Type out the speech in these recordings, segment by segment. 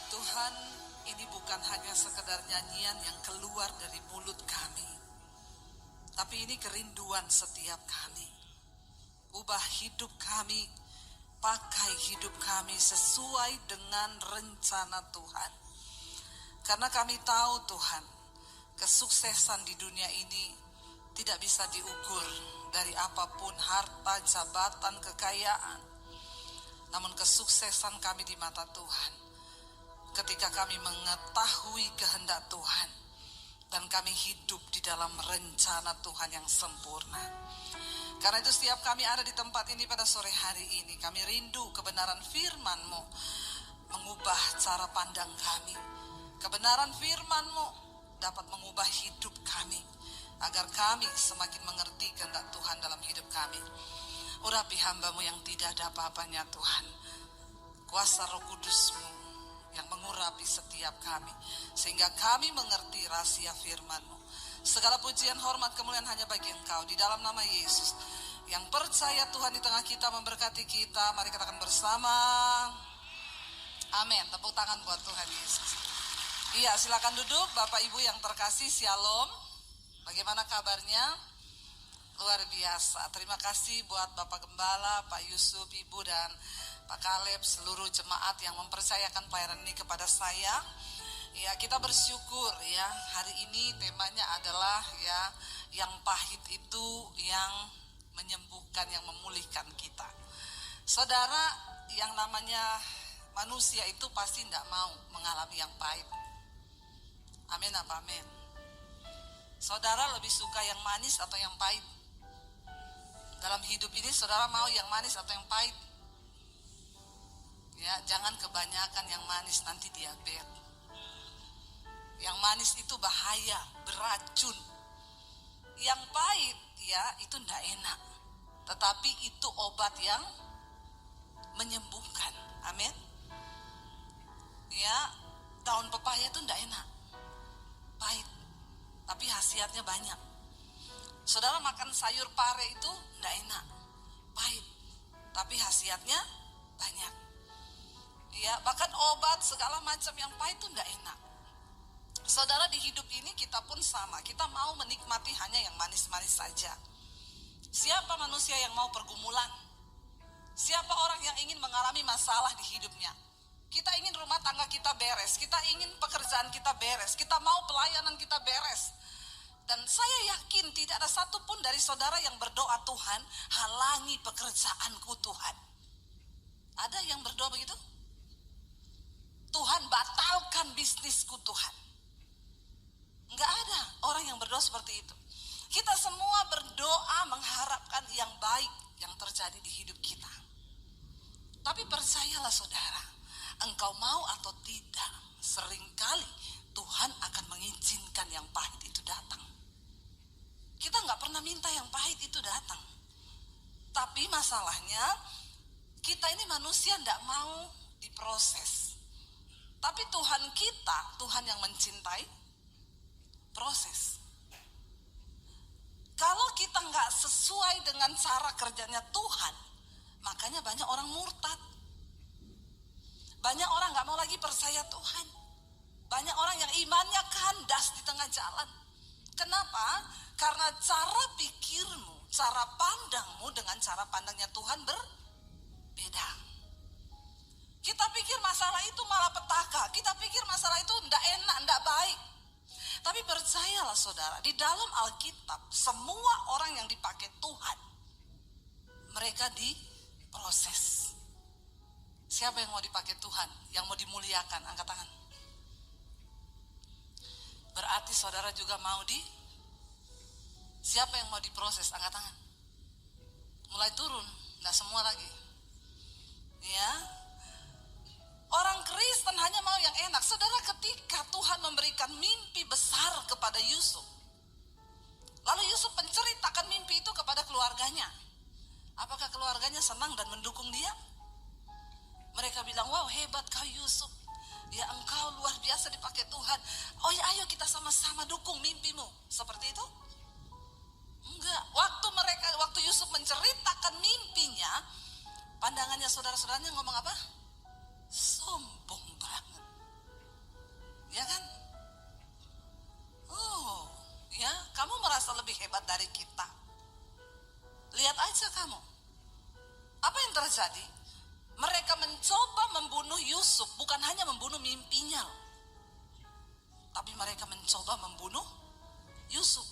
Tuhan, ini bukan hanya sekedar nyanyian yang keluar dari mulut kami, tapi ini kerinduan setiap kami. Ubah hidup kami, pakai hidup kami sesuai dengan rencana Tuhan. Karena kami tahu Tuhan, kesuksesan di dunia ini tidak bisa diukur dari apapun harta, jabatan, kekayaan. Namun kesuksesan kami di mata Tuhan ketika kami mengetahui kehendak Tuhan dan kami hidup di dalam rencana Tuhan yang sempurna. Karena itu setiap kami ada di tempat ini pada sore hari ini, kami rindu kebenaran firman-Mu mengubah cara pandang kami. Kebenaran firman-Mu dapat mengubah hidup kami agar kami semakin mengerti kehendak Tuhan dalam hidup kami. Urapi hamba-Mu yang tidak ada apa-apanya Tuhan. Kuasa Roh Kudus-Mu yang mengurapi setiap kami sehingga kami mengerti rahasia firman-Mu. Segala pujian, hormat, kemuliaan hanya bagi Engkau di dalam nama Yesus. Yang percaya Tuhan di tengah kita memberkati kita. Mari katakan bersama. Amin. Tepuk tangan buat Tuhan Yesus. Iya, silakan duduk Bapak Ibu yang terkasih. Shalom. Bagaimana kabarnya? Luar biasa. Terima kasih buat Bapak Gembala, Pak Yusuf, Ibu dan Pak Kaleb, seluruh jemaat yang mempercayakan pelayanan ini kepada saya. Ya, kita bersyukur ya. Hari ini temanya adalah ya, yang pahit itu yang menyembuhkan, yang memulihkan kita. Saudara, yang namanya manusia itu pasti tidak mau mengalami yang pahit. Amin apa amin? Saudara lebih suka yang manis atau yang pahit? Dalam hidup ini saudara mau yang manis atau yang pahit? Ya, jangan kebanyakan yang manis, nanti diabetes. Yang manis itu bahaya, beracun. Yang pahit ya itu tidak enak, tetapi itu obat yang menyembuhkan. Amin. Ya, daun pepaya itu tidak enak, pahit, tapi khasiatnya banyak. Saudara makan sayur pare itu tidak enak, pahit, tapi khasiatnya banyak. Ya, bahkan obat segala macam yang pahit itu tidak enak. Saudara, di hidup ini kita pun sama. Kita mau menikmati hanya yang manis-manis saja. Siapa manusia yang mau pergumulan? Siapa orang yang ingin mengalami masalah di hidupnya? Kita ingin rumah tangga kita beres. Kita ingin pekerjaan kita beres. Kita mau pelayanan kita beres. Dan saya yakin tidak ada satupun dari saudara yang berdoa, Tuhan, halangi pekerjaanku Tuhan. Ada yang berdoa begitu? Tuhan, batalkan bisnisku Tuhan. Enggak ada orang yang berdoa seperti itu. Kita semua berdoa mengharapkan yang baik yang terjadi di hidup kita. Tapi percayalah saudara, engkau mau atau tidak, seringkali Tuhan akan mengizinkan yang pahit itu datang. Kita enggak pernah minta yang pahit itu datang. Tapi masalahnya, kita ini manusia enggak mau diproses. Tapi Tuhan kita, Tuhan yang mencintai proses. Kalau kita nggak sesuai dengan cara kerjanya Tuhan, makanya banyak orang murtad. Banyak orang nggak mau lagi percaya Tuhan. Banyak orang yang imannya kandas di tengah jalan. Kenapa? Karena cara pikirmu, cara pandangmu dengan cara pandangnya Tuhan berbeda. Kita pikir masalah itu malah petaka. Kita pikir masalah itu tidak enak, tidak baik. Tapi percayalah saudara, di dalam Alkitab, semua orang yang dipakai Tuhan, mereka diproses. Siapa yang mau dipakai Tuhan? Yang mau dimuliakan? Angkat tangan. Berarti saudara juga mau siapa yang mau diproses? Angkat tangan. Mulai turun, tidak semua lagi. Ya. Orang Kristen hanya mau yang enak. Saudara, ketika Tuhan memberikan mimpi besar kepada Yusuf, lalu Yusuf menceritakan mimpi itu kepada keluarganya. Apakah keluarganya senang dan mendukung dia? Mereka bilang, wow, hebat kau Yusuf. Ya, engkau luar biasa dipakai Tuhan. Oh ya, ayo kita sama-sama dukung mimpimu. Seperti itu? Enggak. Waktu Yusuf menceritakan mimpinya, pandangannya saudara-saudaranya ngomong apa? Sombong banget. hebat dari kita. Lihat aja kamu, apa yang terjadi? Mereka mencoba membunuh Yusuf, bukan hanya membunuh mimpinya, tapi mereka mencoba membunuh Yusuf.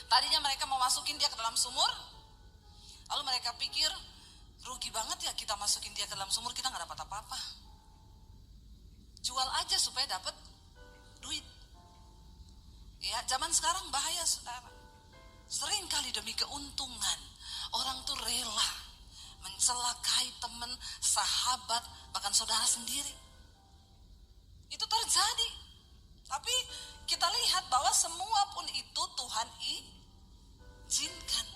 Tadinya mereka mau masukin dia ke dalam sumur, lalu mereka pikir, rugi banget ya kita masukin dia ke dalam sumur, kita gak dapat apa-apa. Jual aja supaya dapat duit. Ya, zaman sekarang bahaya saudara. Sering kali demi keuntungan, orang tuh rela mencelakai teman, sahabat, bahkan saudara sendiri. Itu terjadi. Tapi kita lihat bahwa semua pun itu Tuhan izinkan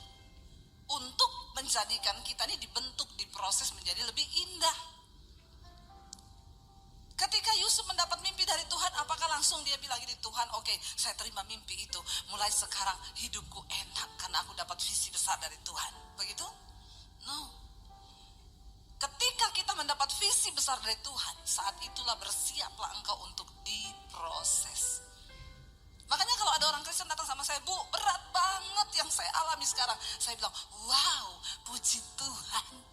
untuk menjadikan kita ini dibentuk, diproses menjadi lebih indah. Ketika Yusuf mendapat mimpi dari Tuhan, apakah langsung dia bilang gini, Tuhan oke, saya terima mimpi itu, mulai sekarang hidupku enak karena aku dapat visi besar dari Tuhan. Begitu? No. Ketika kita mendapat visi besar dari Tuhan, saat itulah bersiaplah engkau untuk diproses. Makanya kalau ada orang Kristen datang sama saya, Bu, berat banget yang saya alami sekarang. Saya bilang, wow, puji Tuhan.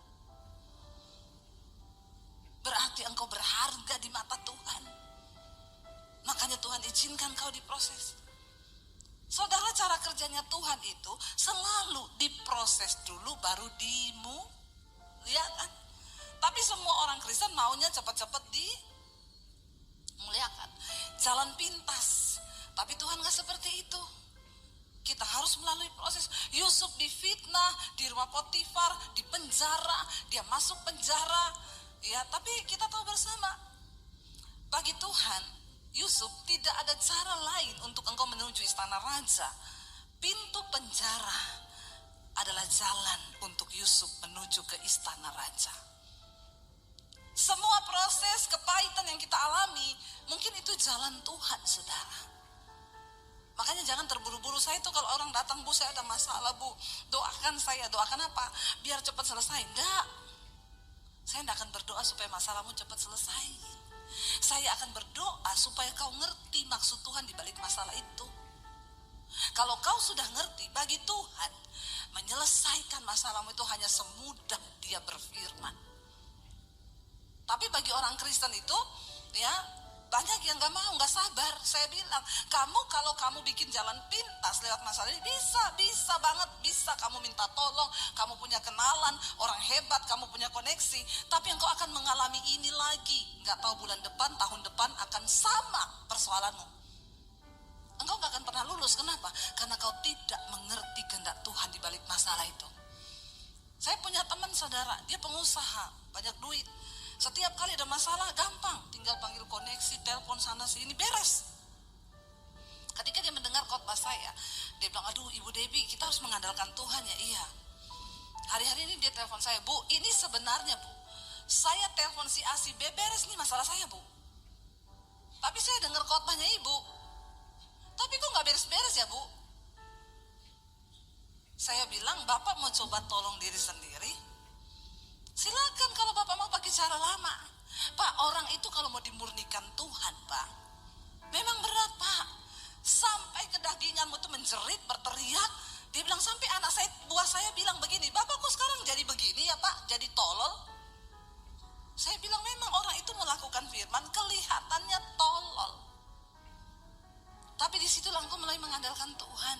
Berarti engkau berharga di mata Tuhan. Makanya Tuhan izinkan kau diproses. Saudara, cara kerjanya Tuhan itu selalu diproses dulu baru dimuliakan. Tapi semua orang Kristen maunya cepat-cepat dimuliakan. Jalan pintas. Tapi Tuhan gak seperti itu. Kita harus melalui proses. Yusuf difitnah, di rumah Potifar, di penjara, dia masuk penjara. Ya, tapi kita tahu bersama, bagi Tuhan, Yusuf tidak ada cara lain untuk engkau menuju istana raja. Pintu penjara adalah jalan untuk Yusuf menuju ke istana raja. Semua proses kepahitan yang kita alami, mungkin itu jalan Tuhan, saudara. Makanya jangan terburu-buru. Saya itu kalau orang datang, Bu, saya ada masalah, Bu, doakan saya. Doakan apa? Biar cepat selesai. Enggak. Saya tidak akan berdoa supaya masalahmu cepat selesai. Saya akan berdoa supaya kau ngerti maksud Tuhan di balik masalah itu. Kalau kau sudah ngerti, bagi Tuhan menyelesaikan masalahmu itu hanya semudah dia berfirman. Tapi bagi orang Kristen itu, ya, banyak yang gak mau, gak sabar. Saya bilang, kalau kamu bikin jalan pintas lewat masalah ini, bisa banget, bisa. Kamu minta tolong, kamu punya kenalan, orang hebat, kamu punya koneksi. Tapi engkau akan mengalami ini lagi. Gak tahu bulan depan, tahun depan akan sama persoalanmu. Engkau gak akan pernah lulus, kenapa? Karena kau tidak mengerti kehendak Tuhan di balik masalah itu. Saya punya teman saudara, dia pengusaha, banyak duit. Setiap kali ada masalah gampang, tinggal panggil koneksi, telepon sana sini, beres. Ketika dia mendengar khotbah saya, dia bilang, aduh Ibu Debbie, kita harus mengandalkan Tuhan ya. Iya. Hari-hari ini dia telepon saya, Bu, ini sebenarnya Bu, saya telepon si A si B, beres nih masalah saya Bu. Tapi saya dengar khotbahnya Ibu, tapi kok gak beres-beres ya Bu? Saya bilang, Bapak mau coba tolong diri sendiri? Silakan kalau Bapak mau pakai cara lama. Pak, orang itu kalau mau dimurnikan Tuhan, Pak, memang berat, Pak. Sampai kedaginganmu tuh menjerit, berteriak. Dia bilang, sampai anak saya, buah saya bilang begini, Bapak kok sekarang jadi begini ya Pak? Jadi tolol? Saya bilang, memang orang itu melakukan firman, kelihatannya tolol. Tapi disitulah engkau mulai mengandalkan Tuhan.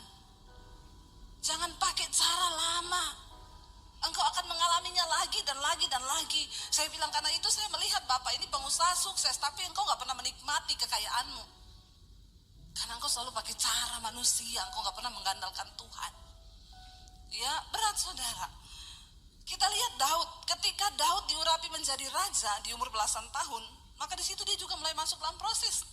Jangan pakai cara lama. Engkau akan mengalaminya lagi dan lagi dan lagi. Saya bilang, karena itu saya melihat Bapak ini pengusaha sukses, tapi engkau gak pernah menikmati kekayaanmu. Karena engkau selalu pakai cara manusia, engkau gak pernah mengandalkan Tuhan. Ya, berat saudara. Kita lihat Daud, ketika Daud diurapi menjadi raja di umur belasan tahun, maka di situ dia juga mulai masuk dalam proses.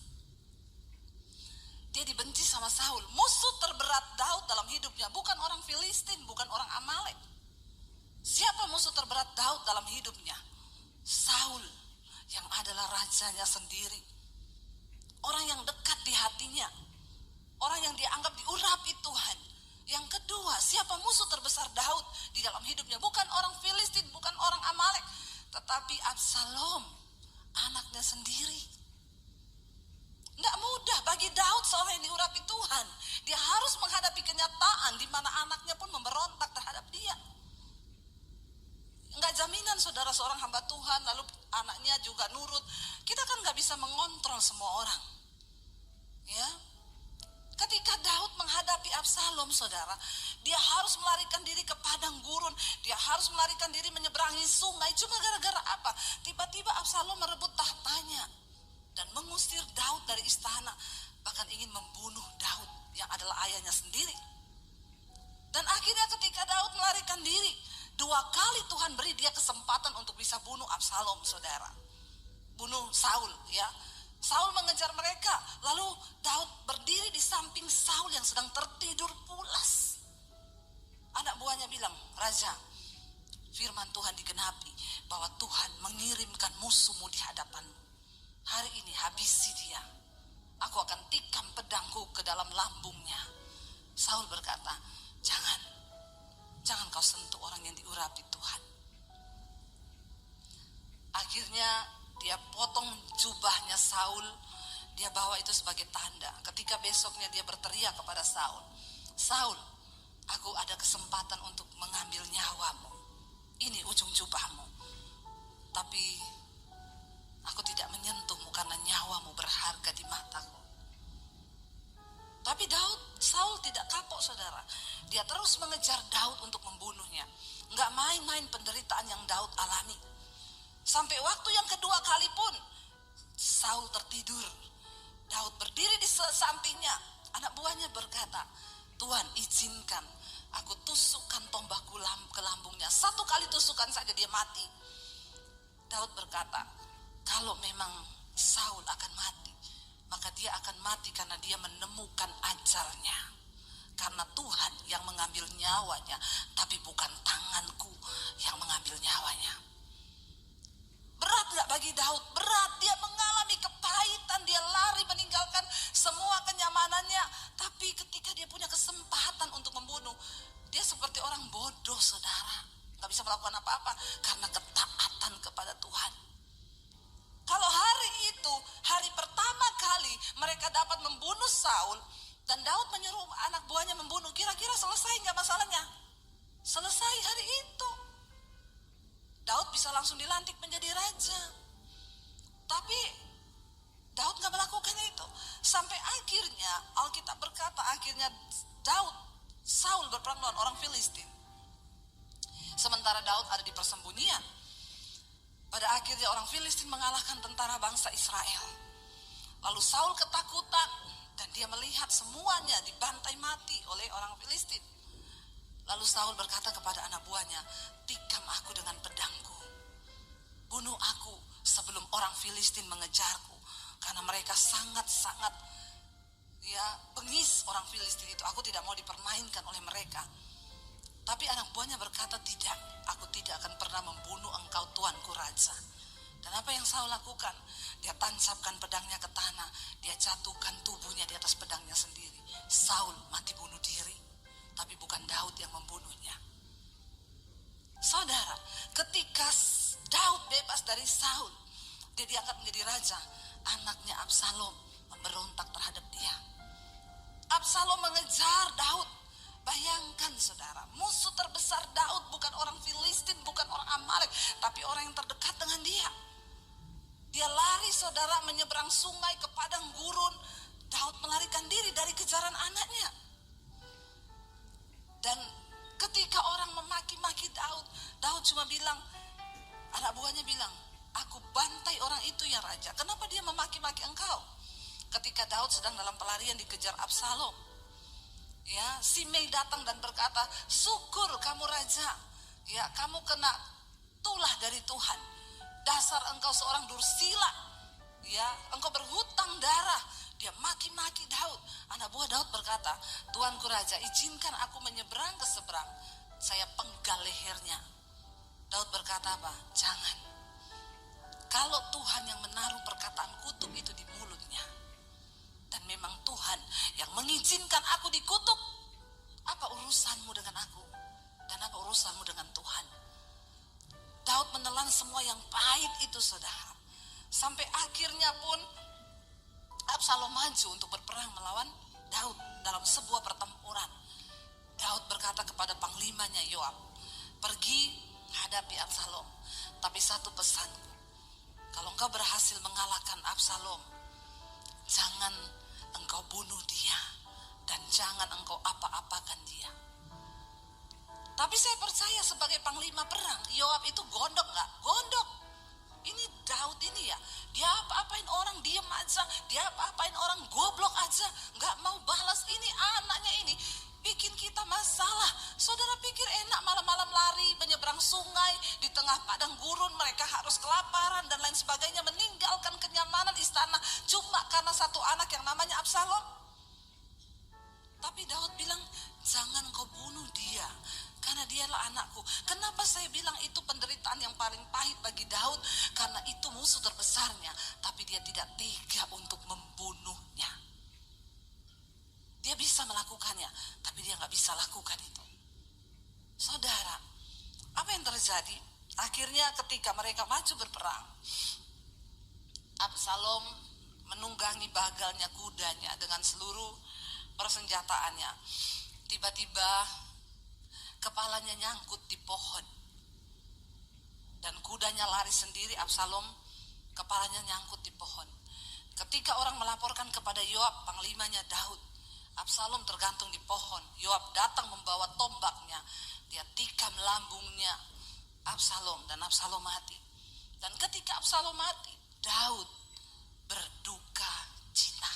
Dia dibenci sama Saul. Musuh terberat Daud dalam hidupnya bukan orang Filistin, bukan orang Amalek. Siapa musuh terberat Daud dalam hidupnya? Saul, yang adalah rajanya sendiri. Orang yang dekat di hatinya. Orang yang dianggap diurapi Tuhan. Yang kedua, siapa musuh terbesar Daud di dalam hidupnya? Bukan orang Filistin, bukan orang Amalek, tetapi Absalom, anaknya sendiri. Tidak mudah bagi Daud seorang yang diurapi Tuhan. Dia harus menghadapi kenyataan di mana anaknya pun memberontak terhadap dia. Enggak jaminan saudara seorang hamba Tuhan lalu anaknya juga nurut. Kita kan nggak bisa mengontrol semua orang. Ya, ketika Daud menghadapi Absalom saudara, dia harus melarikan diri ke padang gurun. Dia harus melarikan diri menyeberangi sungai. Cuma gara-gara apa? Tiba-tiba Absalom merebut tahtanya dan mengusir Daud dari istana. Bahkan ingin membunuh Daud yang adalah ayahnya sendiri. Dan akhirnya ketika Daud melarikan diri, 2 kali Tuhan beri dia kesempatan untuk bisa bunuh Absalom saudara. Bunuh Saul ya. Saul mengejar mereka, lalu Daud berdiri di samping Saul yang sedang tertidur pulas. Anak buahnya bilang, "Raja, firman Tuhan digenapi bahwa Tuhan mengirimkan musuhmu di hadapanmu. Hari ini habisi dia. Aku akan tikam pedangku ke dalam lambungnya." Saul berkata, Jangan kau sentuh orang yang diurapi Tuhan." Akhirnya dia potong jubahnya Saul. Dia bawa itu sebagai tanda. Ketika besoknya dia berteriak kepada Saul, "Saul, aku ada kesempatan untuk mengambil nyawamu. Ini ujung jubahmu. Tapi aku tidak menyentuhmu karena nyawamu berharga di mataku." Tapi Saul tidak kapok saudara. Dia terus mengejar Daud untuk membunuhnya. Enggak main-main penderitaan yang Daud alami. Sampai waktu yang kedua kali pun Saul tertidur. Daud berdiri di sampingnya. Anak buahnya berkata, "Tuhan, izinkan aku tusukkan tombakku ke lambungnya. 1 kali tusukan saja dia mati." Daud berkata, "Kalau memang Saul akan mati, maka dia akan mati karena dia menemukan ajalnya. Karena Tuhan yang mengambil nyawanya, tapi bukan tanganku yang mengambil nyawanya." Berat gak bagi Daud? Berat. Dia mengalami kepahitan. Dia lari meninggalkan semua kenyamanannya. Tapi ketika dia punya kesempatan untuk membunuh, dia seperti orang bodoh saudara. Gak bisa melakukan apa-apa karena ketaatan kepada Tuhan. Kalau hari itu, hari pertama kali mereka dapat membunuh Saul, dan Daud menyuruh anak buahnya membunuh, kira-kira selesai gak masalahnya? Selesai hari itu. Daud bisa langsung dilantik menjadi raja. Tapi Daud gak melakukan itu. Sampai akhirnya Alkitab berkata, akhirnya Saul berperang melawan orang Filistin. Sementara Daud ada di persembunyian. Pada akhirnya orang Filistin mengalahkan tentara bangsa Israel. Lalu Saul ketakutan dan dia melihat semuanya dibantai mati oleh orang Filistin. Lalu Saul berkata kepada anak buahnya, "Tikam aku dengan pedangku. Bunuh aku sebelum orang Filistin mengejarku." Karena mereka sangat-sangat bengis orang Filistin itu. Aku tidak mau dipermainkan oleh mereka. Tapi anak buahnya berkata, "Tidak, aku tidak akan pernah membunuh engkau tuanku raja." Dan apa yang Saul lakukan? Dia tancapkan pedangnya ke tanah. Dia jatuhkan tubuhnya di atas pedangnya sendiri. Saul mati bunuh diri. Tapi bukan Daud yang membunuhnya. Saudara, ketika Daud bebas dari Saul, dia diangkat menjadi raja. Anaknya Absalom memberontak terhadap dia. Absalom mengejar Daud. Bayangkan saudara, musuh terbesar Daud bukan orang Filistin, bukan orang Amalek, tapi orang yang terdekat dengan dia. Dia lari saudara menyeberang sungai ke padang gurun. Daud melarikan diri dari kejaran anaknya. Dan ketika orang memaki-maki Daud, Daud cuma bilang, anak buahnya bilang, "Aku bantai orang itu ya raja. Kenapa dia memaki-maki engkau?" Ketika Daud sedang dalam pelarian dikejar Absalom, Simei datang dan berkata, "Syukur kamu raja. Kamu kena tulah dari Tuhan. Dasar engkau seorang dursila. Engkau berhutang darah." Dia maki-maki Daud. Anak buah Daud berkata, "Tuanku raja, izinkan aku menyeberang ke seberang. Saya penggal lehernya." Daud berkata apa? "Jangan. Kalau Tuhan yang menaruh perkataan kutuk itu di mulutnya, dan memang Tuhan yang mengizinkan aku dikutuk, apa urusanmu dengan aku? Dan apa urusanmu dengan Tuhan?" Daud menelan semua yang pahit itu saudara. Sampai akhirnya pun Absalom maju untuk berperang melawan Daud dalam sebuah pertempuran. Daud berkata kepada panglimanya Yoab, pergi hadapi Absalom. Tapi satu pesanku, kalau engkau berhasil mengalahkan Absalom, jangan engkau bunuh dia dan jangan engkau apa-apakan dia. Tapi saya percaya sebagai panglima perang, Yoab itu gondok gak? Gondok. Ini Daud ini ya, dia apa-apain orang diem aja, dia apa-apain orang goblok aja, gak mau balas. Ini anaknya ini bikin kita masalah. Saudara pikir enak malam-malam lari menyeberang sungai di tengah padang gurun, mereka harus kelaparan dan lain sebagainya, meninggalkan kenyamanan istana cuma karena satu anak yang namanya Absalom. Tapi Daud bilang, jangan kau bunuh dia, karena dialah anakku. Kenapa saya bilang itu penderitaan yang paling pahit bagi Daud? Karena itu musuh terbesarnya, tapi dia tidak tega untuk membunuhnya. Dia bisa melakukannya, tapi dia gak bisa lakukan itu. Saudara, apa yang terjadi? Akhirnya ketika mereka maju berperang, Absalom menunggangi bagalnya kudanya dengan seluruh persenjataannya. Tiba-tiba kepalanya nyangkut di pohon dan kudanya lari sendiri. Absalom kepalanya nyangkut di pohon. Ketika orang melaporkan kepada Yoab, panglimanya Daud, Absalom tergantung di pohon. Yoab datang membawa tombaknya, dia tikam lambungnya Absalom dan Absalom mati. Dan ketika Absalom mati, Daud berduka cita.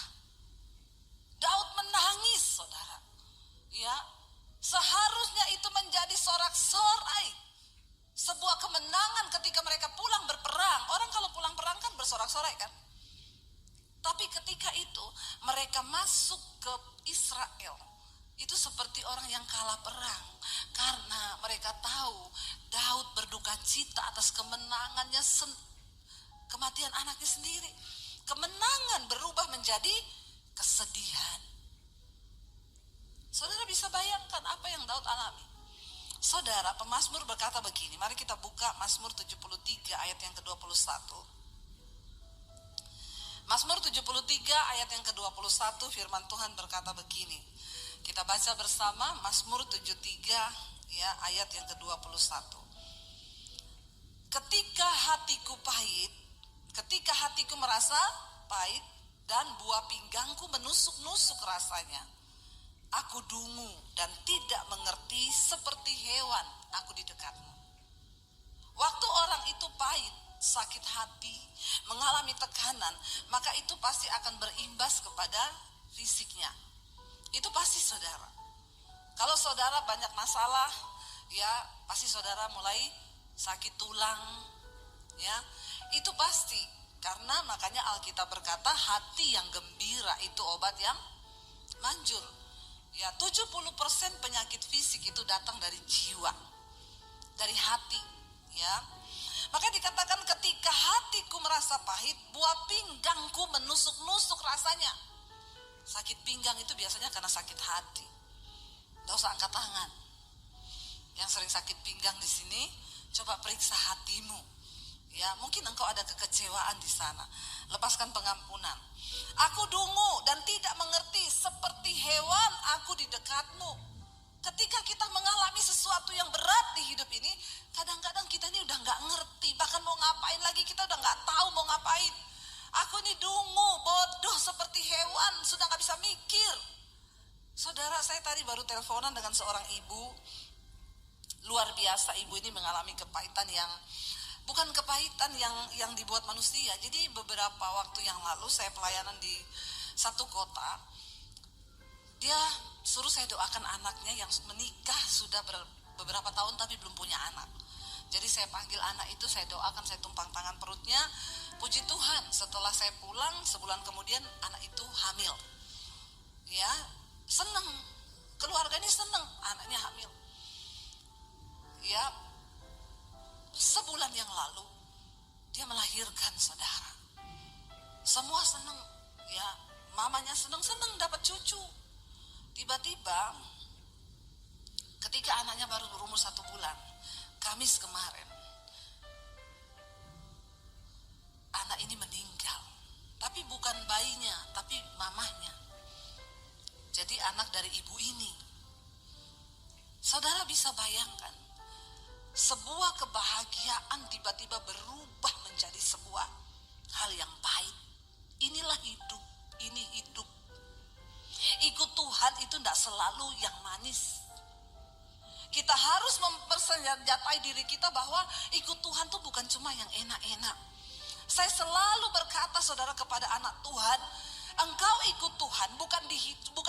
Daud menangis, saudara. Ya, seharusnya itu menjadi sorak-sorai, sebuah kemenangan ketika mereka pulang berperang. Orang kalau pulang perang kan bersorak-sorai kan. Tapi ketika itu mereka masuk ke Israel, itu seperti orang yang kalah perang. Karena mereka tahu Daud berduka cita atas kemenangannya, kematian anaknya sendiri. Kemenangan berubah menjadi kesedihan. Saudara bisa bayangkan apa yang Daud alami. Saudara, pemazmur berkata begini. Mari kita buka Mazmur 73 ayat yang ke-21. Mazmur 73 ayat yang ke-21, firman Tuhan berkata begini. Kita baca bersama Mazmur 73 ya, ayat yang ke-21. Ketika hatiku pahit, ketika hatiku merasa pahit dan buah pinggangku menusuk-nusuk rasanya, aku dungu dan tidak mengerti, seperti hewan aku di dekatmu. Waktu orang itu pahit, sakit hati, mengalami tekanan, maka itu pasti akan berimbas kepada fisiknya. Itu pasti, saudara. Kalau saudara banyak masalah, ya pasti saudara mulai sakit tulang, ya itu pasti. Karena makanya Alkitab berkata hati yang gembira itu obat yang manjur. Ya, 70% penyakit fisik itu datang dari jiwa, dari hati, ya. Maka dikatakan ketika hatiku merasa pahit, buah pinggangku menusuk-nusuk rasanya. Sakit pinggang itu biasanya karena sakit hati. Tidak usah angkat tangan. Yang sering sakit pinggang di sini, coba periksa hatimu. Ya, mungkin engkau ada kekecewaan di sana. Lepaskan pengampunan. Aku dungu dan tidak mengerti, seperti hewan aku di dekatmu. Ketika kita mengalami sesuatu yang berat di hidup ini, kadang-kadang kita ini udah gak ngerti. Bahkan mau ngapain lagi kita udah gak tahu mau ngapain. Aku ini dungu, bodoh seperti hewan, sudah gak bisa mikir. Saudara, saya tadi baru teleponan dengan seorang ibu. Luar biasa, ibu ini mengalami kepahitan yang bukan kepahitan yang dibuat manusia. Jadi beberapa waktu yang lalu saya pelayanan di satu kota. Dia suruh saya doakan anaknya yang menikah sudah beberapa tahun tapi belum punya anak. Jadi saya panggil anak itu, saya doakan, saya tumpang tangan perutnya. Puji Tuhan, setelah saya pulang sebulan kemudian anak itu hamil. Ya, senang. Keluarga ini senang anaknya hamil. Ya, sebulan yang lalu dia melahirkan, saudara. Semua senang, ya, mamanya senang dapat cucu. Tiba-tiba ketika anaknya baru berumur 1 bulan, Kamis kemarin, anak ini meninggal. Tapi bukan bayinya, tapi apalagi anak dari ibu ini. Saudara bisa bayangkan, sebuah kebahagiaan tiba-tiba berubah menjadi sebuah hal yang pahit. Inilah hidup, ini hidup. Ikut Tuhan itu tidak selalu yang manis. Kita harus mempersenjatai diri kita bahwa ikut Tuhan itu bukan cuma yang enak-enak. Saya selalu berkata saudara kepada anak Tuhan, engkau ikut Tuhan bukan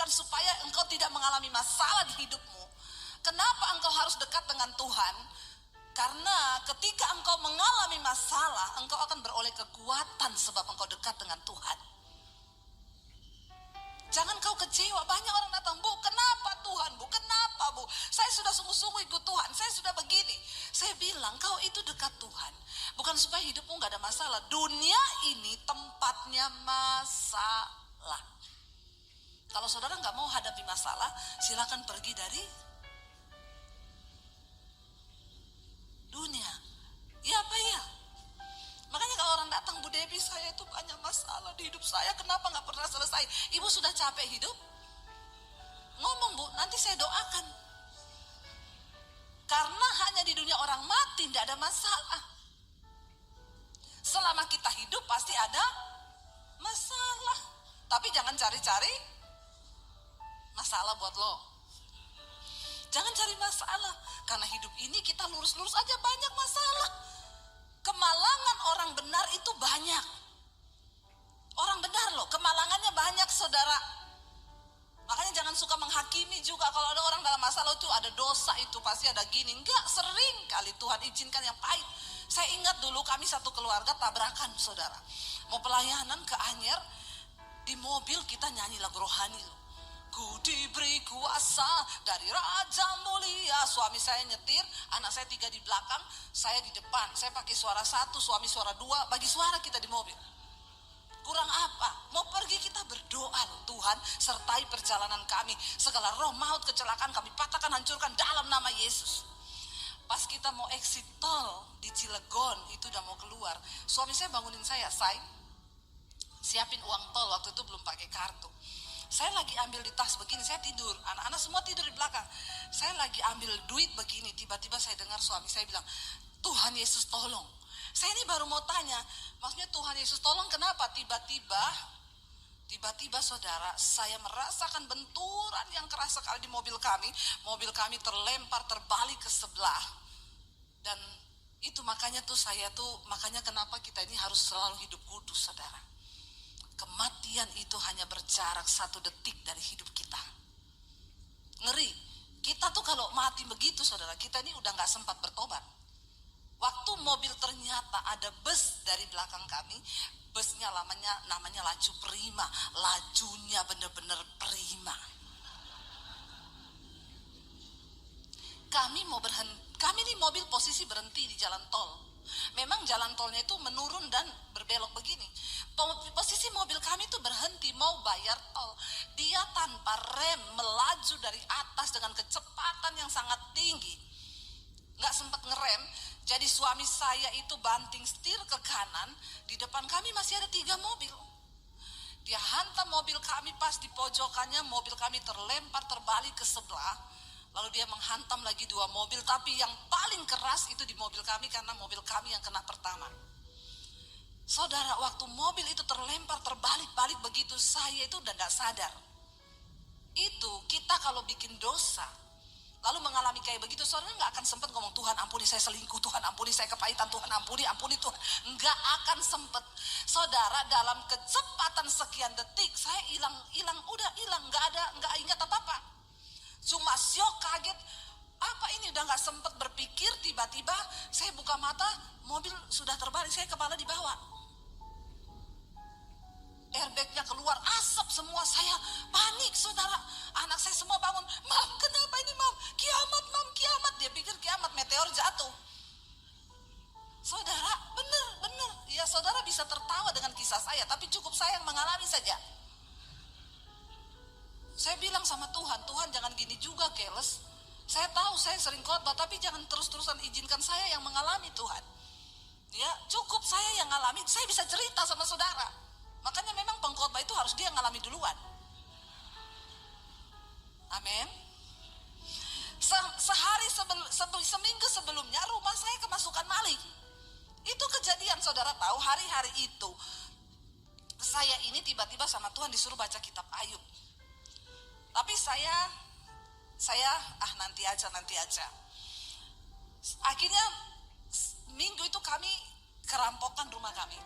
supaya engkau tidak mengalami masalah di hidupmu. Kenapa engkau harus dekat dengan Tuhan? Karena ketika engkau mengalami masalah, engkau akan beroleh kekuatan sebab engkau dekat dengan Tuhan. Jangan kau kecewa, banyak orang datang, Bu, kenapa Tuhan, Bu, kenapa Bu? Saya sudah sungguh-sungguh ikut Tuhan, saya sudah begini. Saya bilang, kau itu dekat Tuhan, bukan supaya hidupmu gak ada masalah. Dunia ini tempatnya masalah. Kalau saudara gak mau hadapi masalah, silakan pergi dari dunia. Ya apa ya? Makanya kalau orang datang, Bu Debbie, saya itu banyak masalah di hidup saya, kenapa gak pernah selesai? Ibu sudah capek hidup? Ngomong, Bu, nanti saya doakan. Karena hanya di dunia orang mati, tidak ada masalah. Selama kita hidup pasti ada masalah. Tapi jangan cari-cari masalah buat lo. Jangan cari masalah. Karena hidup ini kita lurus-lurus aja banyak masalah. Kemalangan orang benar itu banyak. Orang benar loh, kemalangannya banyak saudara. Makanya jangan suka menghakimi juga. Kalau ada orang dalam masalah itu ada dosa, itu pasti ada gini. Enggak, sering kali Tuhan izinkan yang pahit. Saya ingat dulu kami satu keluarga tabrakan saudara. Mau pelayanan ke Anyer, di mobil kita nyanyi lagu rohani loh. Ku diberi kuasa dari Raja Mulia. Suami saya nyetir, anak saya 3 di belakang, saya di depan. Saya pakai suara 1, suami suara 2, bagi suara kita di mobil. Kurang apa? Mau pergi kita berdoa loh, Tuhan sertai perjalanan kami. Segala roh maut kecelakaan kami patahkan, hancurkan dalam nama Yesus. Pas kita mau exit tol di Cilegon, itu udah mau keluar. Suami saya bangunin saya, siapin uang tol, waktu itu belum pakai kartu. Saya lagi ambil di tas begini, saya tidur, anak-anak semua tidur di belakang. Saya lagi ambil duit begini, tiba-tiba saya dengar suami saya bilang, Tuhan Yesus tolong. Saya ini baru mau tanya, maksudnya Tuhan Yesus tolong kenapa? Tiba-tiba saudara, saya merasakan benturan yang keras sekali di mobil kami. Mobil kami terlempar, terbalik ke sebelah. Dan itu makanya kenapa kita ini harus selalu hidup kudus saudara. Kematian itu hanya berjarak 1 detik dari hidup kita. Ngeri. Kita tuh kalau mati begitu saudara, kita ini udah gak sempat bertobat. Waktu mobil ternyata ada bus dari belakang kami. Busnya namanya laju prima. Lajunya bener-bener prima. Kami ini mobil posisi berhenti di jalan tol. Memang jalan tolnya itu menurun dan berbelok begini. Posisi mobil kami itu berhenti mau bayar tol. Dia tanpa rem melaju dari atas dengan kecepatan yang sangat tinggi. Gak sempat ngerem. Jadi suami saya itu banting setir ke kanan. Di depan kami masih ada 3 mobil. Dia hantam mobil kami, pas di pojokannya mobil kami terlempar terbalik ke sebelah. Lalu dia menghantam lagi 2 mobil, tapi yang paling keras itu di mobil kami karena mobil kami yang kena pertama. Saudara, waktu mobil itu terlempar terbalik-balik begitu, saya itu udah gak sadar. Itu kita kalau bikin dosa, lalu mengalami kayak begitu, saudara gak akan sempat ngomong, Tuhan ampuni saya selingkuh, Tuhan ampuni saya kepahitan, Tuhan ampuni Tuhan. Gak akan sempet. Saudara, dalam kecepatan sekian detik, saya hilang, gak ingat apa-apa. Cuma syok, kaget, apa ini udah gak sempet berpikir, tiba-tiba saya buka mata, mobil sudah terbalik, saya kepala di bawah. Airbagnya keluar, asap semua, saya panik saudara. Anak saya semua bangun, Mam kenapa ini Mam? Kiamat Mam, kiamat. Dia pikir kiamat, meteor jatuh. Saudara, bener. Ya saudara bisa tertawa dengan kisah saya, tapi cukup saya yang mengalami saja. Saya bilang sama Tuhan jangan gini juga keles. Saya tahu saya sering khotbah, tapi jangan terus-terusan izinkan saya yang mengalami Tuhan. Ya cukup saya yang ngalami, saya bisa cerita sama saudara. Makanya memang pengkhotbah itu harus dia ngalami duluan. Amin. Seminggu sebelumnya rumah saya kemasukan maling. Itu kejadian, saudara tahu, hari-hari itu saya ini tiba-tiba sama Tuhan disuruh baca kitab Ayub. Tapi saya nanti aja. Akhirnya minggu itu kami kerampokan rumah kami.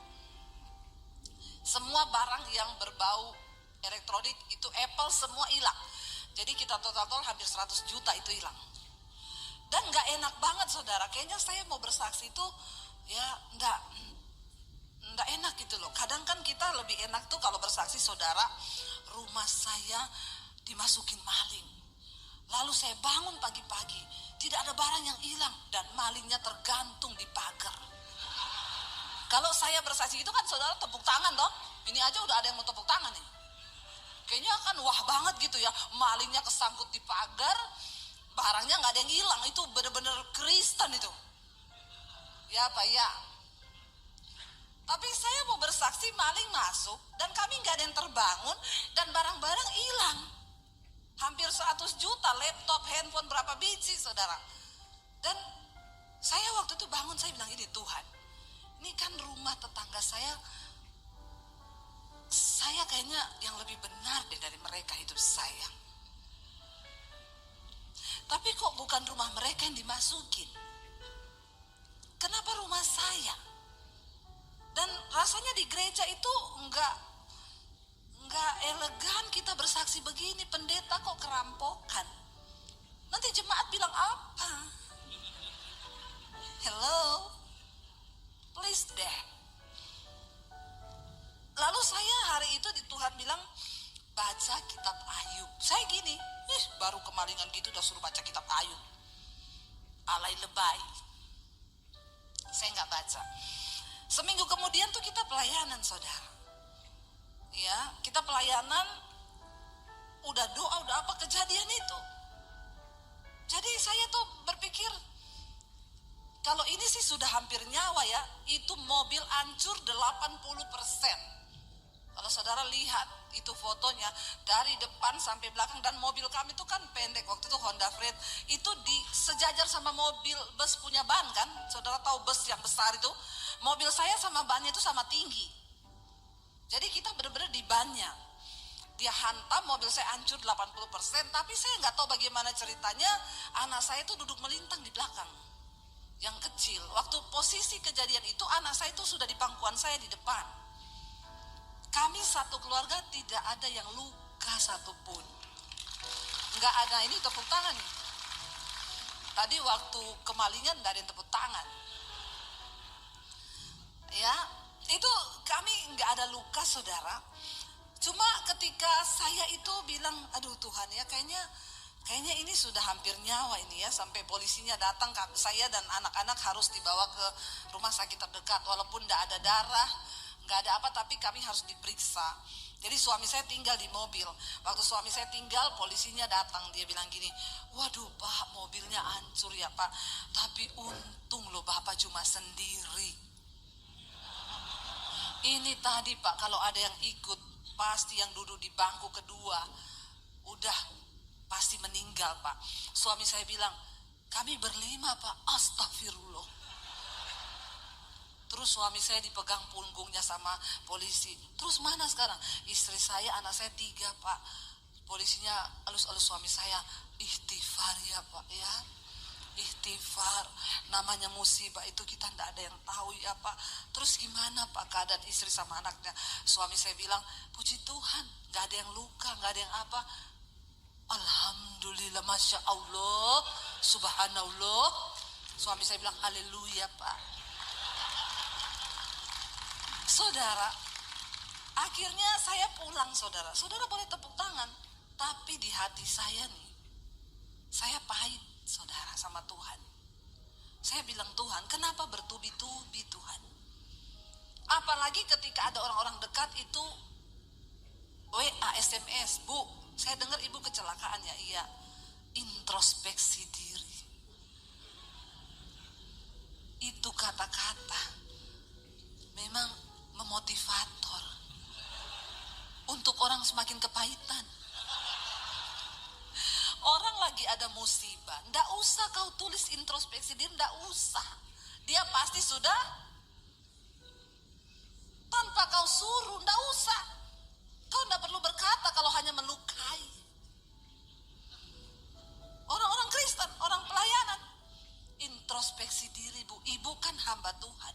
Semua barang yang berbau elektronik itu Apple semua hilang. Jadi kita total hampir 100 juta itu hilang. Dan gak enak banget, saudara. Kayaknya saya mau bersaksi itu ya enggak enak gitu loh. Kadang kan kita lebih enak tuh kalau bersaksi, saudara, rumah saya dimasukin maling. Lalu saya bangun pagi-pagi, tidak ada barang yang hilang dan malingnya tergantung di pagar. Kalau saya bersaksi itu kan, saudara, tepuk tangan dong. Ini aja udah ada yang mau tepuk tangan nih. Kayaknya kan wah banget gitu ya, malingnya kesangkut di pagar, barangnya nggak ada yang hilang. Itu bener-bener Kristen itu. Ya Pak ya. Tapi saya mau bersaksi, maling masuk dan kami nggak ada yang terbangun dan barang-barang hilang. Hampir 100 juta, laptop, handphone berapa biji, saudara. Dan saya waktu itu bangun, saya bilang, ini Tuhan, ini kan rumah tetangga saya kayaknya yang lebih benar deh dari mereka hidup saya. Tapi kok bukan rumah mereka yang dimasukin? Kenapa rumah saya? Dan rasanya di gereja itu enggak elegan kita bersaksi begini, pendeta kok kerampokan. Nanti jemaat bilang apa? Hello? Please deh. Lalu saya hari itu di Tuhan bilang, baca kitab Ayub. Saya gini, baru kemalingan gitu udah suruh baca kitab Ayub. Alay lebay. Saya gak baca. Seminggu kemudian tuh kita pelayanan, saudara. Ya, kita pelayanan, udah doa, udah apa, kejadian itu. Jadi saya tuh berpikir, kalau ini sih sudah hampir nyawa ya, itu mobil hancur 80%. Kalau saudara lihat itu fotonya dari depan sampai belakang, dan mobil kami itu kan pendek, waktu itu Honda Freed, itu sejajar sama mobil bus punya ban kan, saudara tahu bus yang besar itu, mobil saya sama bannya itu sama tinggi. Jadi kita benar-benar di bannya. Dia hantam, mobil saya hancur 80%, tapi saya nggak tahu bagaimana ceritanya, anak saya itu duduk melintang di belakang, yang kecil. Waktu posisi kejadian itu anak saya itu sudah di pangkuan saya di depan. Kami satu keluarga tidak ada yang luka satupun. Nggak ada, ini tepuk tangan nih. Tadi waktu kemalingan nggak ada yang tepuk tangan. Ya, itu kami nggak ada luka, saudara. Cuma ketika saya itu bilang, aduh Tuhan ya, kayaknya ini sudah hampir nyawa ini ya, sampai polisinya datang, saya dan anak-anak harus dibawa ke rumah sakit terdekat, walaupun nggak ada darah, nggak ada apa, tapi kami harus diperiksa. Jadi suami saya tinggal di mobil. Waktu suami saya tinggal, polisinya datang, dia bilang gini, waduh Pak, mobilnya hancur ya Pak, tapi untung loh Bapak cuma sendiri. Ini tadi Pak, kalau ada yang ikut, pasti yang duduk di bangku kedua udah pasti meninggal Pak. Suami saya bilang, kami berlima Pak. Astagfirullah. Terus suami saya dipegang punggungnya sama polisi. Terus mana sekarang? Istri saya, anak saya 3 Pak. Polisinya elus-elus suami saya, istighfar ya Pak ya, istighfar, namanya musibah itu kita tidak ada yang tahu ya Pak. Terus gimana Pak keadaan istri sama anaknya? Suami saya bilang, puji Tuhan, gak ada yang luka, gak ada yang apa. Alhamdulillah, Masya Allah, Subhanallah. Suami saya bilang, haleluya Pak. Saudara, akhirnya saya pulang, saudara. Saudara boleh tepuk tangan, tapi di hati saya nih, saya pahit, saudara, sama Tuhan. Saya bilang, Tuhan, kenapa bertubi-tubi Tuhan? Apalagi ketika ada orang-orang dekat itu WA, SMS, Bu, saya dengar Ibu kecelakaan ya, iya. Introspeksi diri. Itu kata-kata memang memotivator untuk orang semakin kepahitan. lagi ada musibah, ndak usah kau tulis introspeksi diri, ndak usah. Dia pasti sudah, tanpa kau suruh, ndak usah. Kau ndak perlu berkata kalau hanya melukai. Orang-orang Kristen, orang pelayanan, introspeksi diri Bu, ibu kan hamba Tuhan.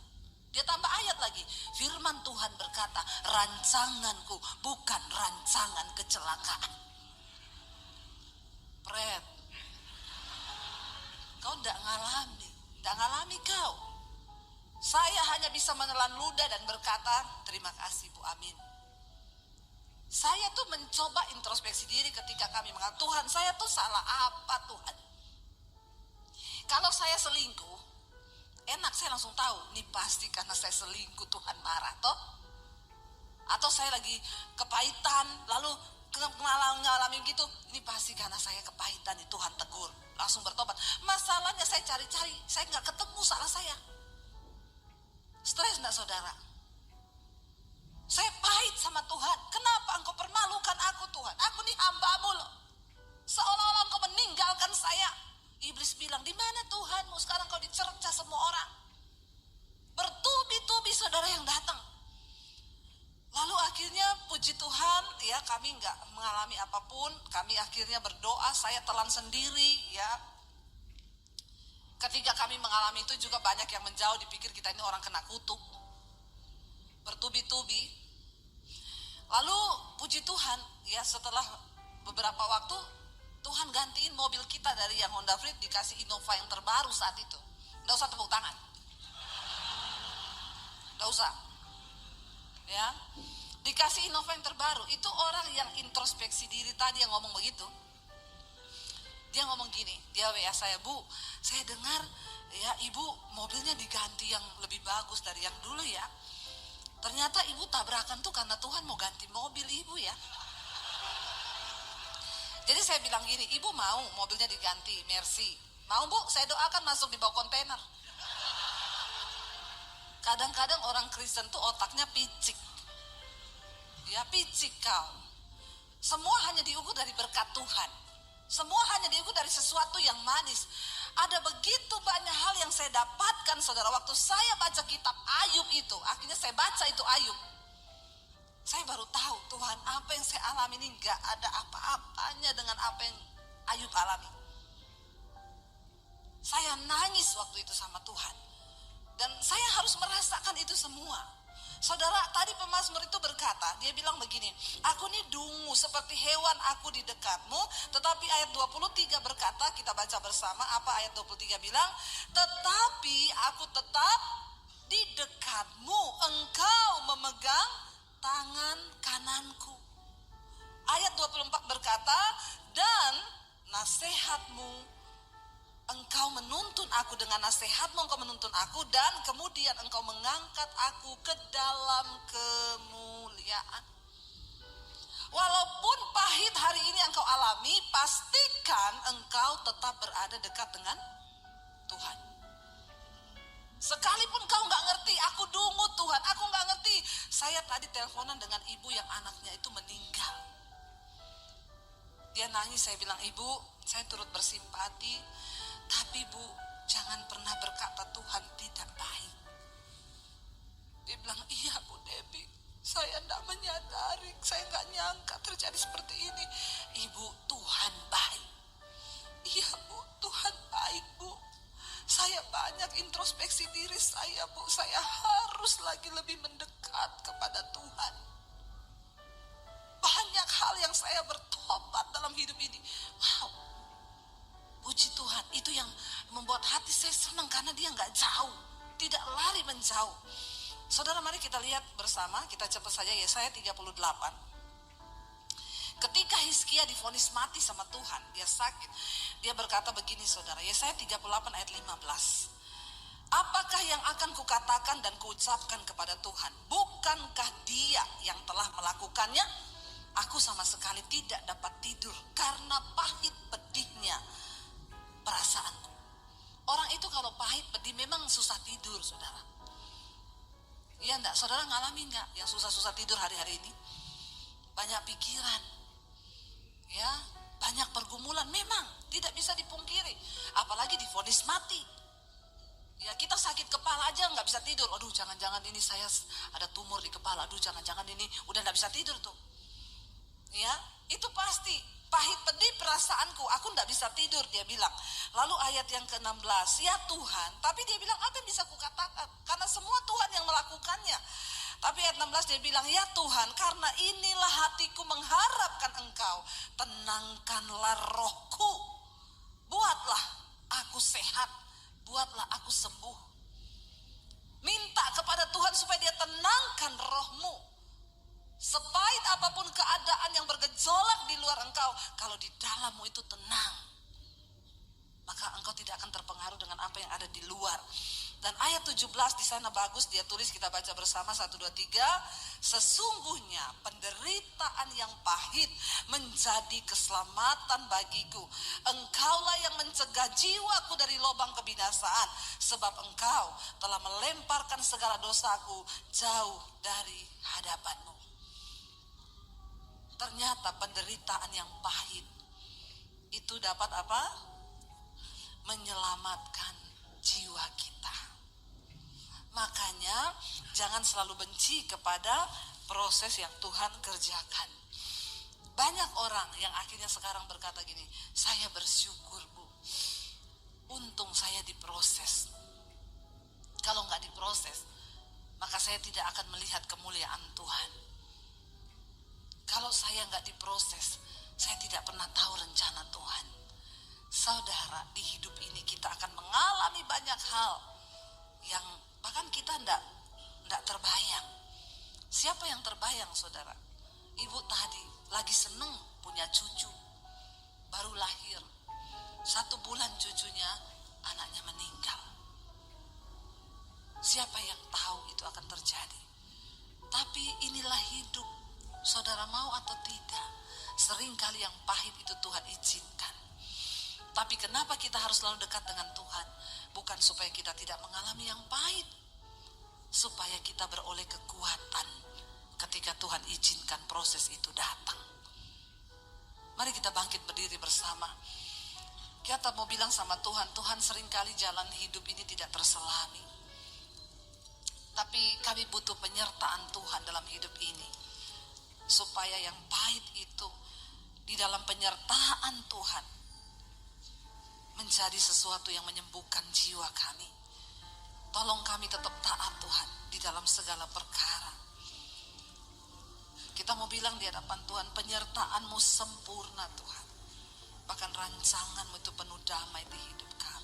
Dia tambah ayat lagi, firman Tuhan berkata, rancanganku bukan rancangan kecelakaan. Pret, kau ndak ngalami kau. Saya hanya bisa menelan ludah dan berkata, terima kasih Bu, amin. Saya tuh mencoba introspeksi diri ketika kami mengatakan, Tuhan saya tuh salah apa Tuhan? Kalau saya selingkuh, enak saya langsung tahu, nih pasti karena saya selingkuh Tuhan marah toh. Atau saya lagi kepahitan, lalu mengalami gitu, ini pasti karena saya kepahitan, nih Tuhan tegur, langsung bertobat. Masalahnya saya cari-cari, saya nggak ketemu salah saya. Stres enggak saudara? Saya pahit sama Tuhan. Kenapa engkau permalukan aku Tuhan? Aku nih hamba-Mu loh. Seolah-olah engkau meninggalkan saya. Iblis bilang, di mana Tuhanmu? Sekarang kau dicerca semua orang. Bertubi-tubi saudara yang datang. Lalu akhirnya puji Tuhan, ya kami nggak mengalami apapun. Kami akhirnya berdoa, saya telan sendiri, ya. Ketika kami mengalami itu juga banyak yang menjauh, dipikir kita ini orang kena kutuk. Bertubi-tubi. Lalu puji Tuhan, ya setelah beberapa waktu Tuhan gantiin mobil kita dari yang Honda Freed, dikasih Innova yang terbaru saat itu. Nggak usah tepuk tangan, nggak usah, ya. Dikasih Innova yang terbaru. Itu orang yang introspeksi diri tadi yang ngomong begitu. Dia ngomong gini, dia WA saya, Bu, saya dengar ya ibu mobilnya diganti yang lebih bagus dari yang dulu ya. Ternyata ibu tabrakan tuh karena Tuhan mau ganti mobil ibu ya. Jadi saya bilang gini, ibu mau mobilnya diganti, Mercy. Mau Bu, saya doakan masuk di bawah kontainer. Kadang-kadang orang Kristen tuh otaknya picik. Ya picik kau. Semua hanya diukur dari berkat Tuhan. Semua hanya diukur dari sesuatu yang manis. Ada begitu banyak hal yang saya dapatkan saudara. Waktu saya baca kitab Ayub itu, akhirnya saya baca itu Ayub, saya baru tahu Tuhan apa yang saya alami ini gak ada apa-apanya dengan apa yang Ayub alami. Saya nangis waktu itu sama Tuhan. Dan saya harus merasakan itu semua. Saudara, tadi pemazmur itu berkata, dia bilang begini, aku nih dungu seperti hewan aku di dekatmu. Tetapi ayat 23 berkata, kita baca bersama apa ayat 23 bilang, tetapi aku tetap di dekatmu, engkau memegang tangan kananku. Ayat 24 berkata, dan nasihatmu, engkau menuntun aku, dengan nasihatmu engkau menuntun aku, dan kemudian engkau mengangkat aku ke dalam kemuliaan. Walaupun pahit hari ini engkau alami, pastikan engkau tetap berada dekat dengan Tuhan. Sekalipun kau gak ngerti, aku dungu Tuhan, aku gak ngerti. Saya tadi teleponan dengan ibu yang anaknya itu meninggal. Dia nangis, saya bilang, ibu saya turut bersimpati. Tapi Bu, jangan pernah berkata Tuhan tidak baik. Dia bilang, iya Bu Debbie, saya tidak menyadari, saya nggak nyangka terjadi seperti ini. Ibu, Tuhan baik. Iya Bu, Tuhan baik Bu. Saya banyak introspeksi diri saya Bu. Saya harus lagi lebih mendekat kepada Tuhan. Banyak hal yang saya bertobat dalam hidup ini. Wow, puji Tuhan, itu yang membuat hati saya senang karena dia nggak jauh, tidak lari menjauh. Saudara, mari kita lihat bersama, kita cepat saja Yesaya 38. Ketika Hizkia divonis mati sama Tuhan, dia sakit. Dia berkata begini saudara, Yesaya 38 ayat 15. Apakah yang akan kukatakan dan kuucapkan kepada Tuhan? Bukankah dia yang telah melakukannya? Aku sama sekali tidak dapat tidur karena pahit pedihnya perasaanku. Orang itu kalau pahit pedih memang susah tidur saudara. Iya enggak? Saudara ngalami enggak yang susah-susah tidur hari-hari ini? Banyak pikiran, ya, banyak pergumulan, memang tidak bisa dipungkiri. Apalagi divonis mati. Ya kita sakit kepala aja nggak bisa tidur. Aduh jangan-jangan ini saya ada tumor di kepala. Aduh jangan-jangan ini udah nggak bisa tidur tuh. Ya itu pasti pahit pedih perasaanku. Aku nggak bisa tidur dia bilang. Lalu ayat yang ke-16, ya Tuhan. Tapi dia bilang apa yang bisa kukatakan? Karena semua Tuhan yang melakukannya. Tapi ayat 16 dia bilang, ya Tuhan, karena inilah hatiku mengharapkan Engkau. Tenangkanlah rohku. Buatlah aku sehat. Buatlah aku sembuh. Minta kepada Tuhan supaya dia tenangkan rohmu. Sepahit apapun keadaan yang bergejolak di luar engkau, kalau di dalammu itu tenang, maka engkau tidak akan terpengaruh dengan apa yang ada di luar. Dan ayat 17 di sana bagus, dia tulis, kita baca bersama 1, 2, 3. Sesungguhnya penderitaan yang pahit menjadi keselamatan bagiku. Engkaulah yang mencegah jiwaku dari lubang kebinasaan, sebab engkau telah melemparkan segala dosaku jauh dari hadapanmu. Ternyata penderitaan yang pahit itu dapat apa? Menyelamatkan jiwa kita. Makanya jangan selalu benci kepada proses yang Tuhan kerjakan. Banyak orang yang akhirnya sekarang berkata gini, saya bersyukur Bu, untung saya diproses. Kalau nggak diproses, maka saya tidak akan melihat kemuliaan Tuhan. Kalau saya nggak diproses, saya tidak pernah tahu rencana Tuhan. Saudara, di hidup ini kita akan mengalami banyak hal yang bahkan kita enggak terbayang. Siapa yang terbayang, saudara? Ibu tadi lagi seneng punya cucu, baru lahir. 1 bulan cucunya, anaknya meninggal. Siapa yang tahu itu akan terjadi? Tapi inilah hidup. Saudara mau atau tidak, seringkali yang pahit itu Tuhan izinkan. Tapi kenapa kita harus selalu dekat dengan Tuhan? Bukan supaya kita tidak mengalami yang pahit, supaya kita beroleh kekuatan ketika Tuhan izinkan proses itu datang. Mari kita bangkit berdiri bersama. Kita mau bilang sama Tuhan, Tuhan seringkali jalan hidup ini tidak terselami. Tapi kami butuh penyertaan Tuhan dalam hidup ini. Supaya yang pahit itu di dalam penyertaan Tuhan menjadi sesuatu yang menyembuhkan jiwa kami. Tolong kami tetap taat Tuhan di dalam segala perkara. Kita mau bilang di hadapan Tuhan, penyertaan-Mu sempurna Tuhan. Bahkan rancangan-Mu itu penuh damai di hidup kami.